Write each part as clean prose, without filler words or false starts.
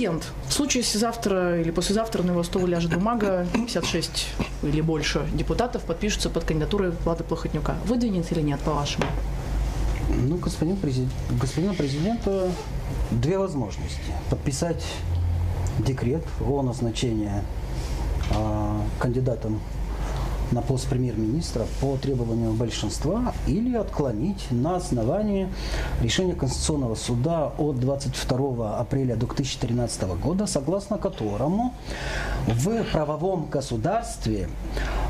Президент. В случае, если завтра или послезавтра на его стол ляжет бумага, 56 или больше депутатов подпишутся под кандидатурой Влада Плохотнюка. Выдвинет или нет, по-вашему? Ну, господина президента две возможности. Подписать декрет о назначении кандидатом на пост премьер-министра по требованию большинства или отклонить на основании решения Конституционного суда от 22 апреля 2013 года, согласно которому в правовом государстве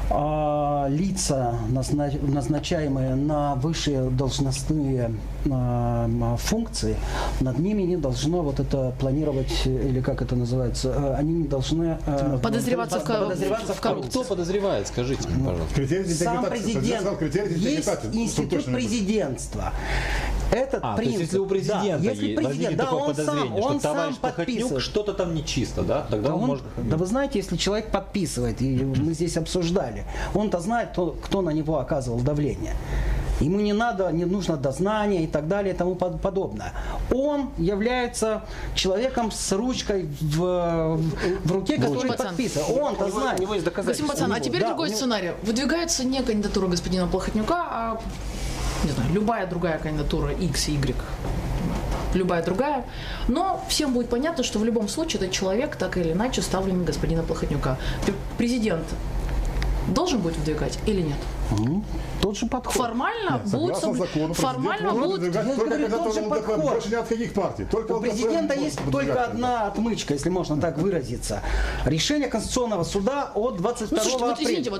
лица, назначаемые на высшие должностные функции, над ними не должно вот это планировать, или как это называется, они не должны подозреваться в коррупции. Кто подозревает, скажите мне, пожалуйста. Сам президент. Есть институт президентства. Этот принцип. То есть, если у президента возникнет такое подозрение, что товарищ Плохотнюк что-то там нечисто, да? Тогда он может... Да вы знаете, если человек подписывает, и мы здесь обсуждали, он-то знает, кто на него оказывал давление. Ему не нужно дознание и так далее и тому подобное. Он является человеком с ручкой в руке, который подписывает. Он-то знает. Гасим Бацан, а теперь другой сценарий. Выдвигается не кандидатура господина Плохотнюка, а не знаю, любая другая кандидатура X, Y. Любая другая. Но всем будет понятно, что в любом случае этот человек так или иначе ставленник господина Плохотнюка. Президент должен будет выдвигать или нет? Тот же подход. Формально будут... Формально будут... Больше ни от каких партий. У президента есть только одна отмычка, если можно так выразиться. Решение Конституционного суда от 22 апреля. Извините,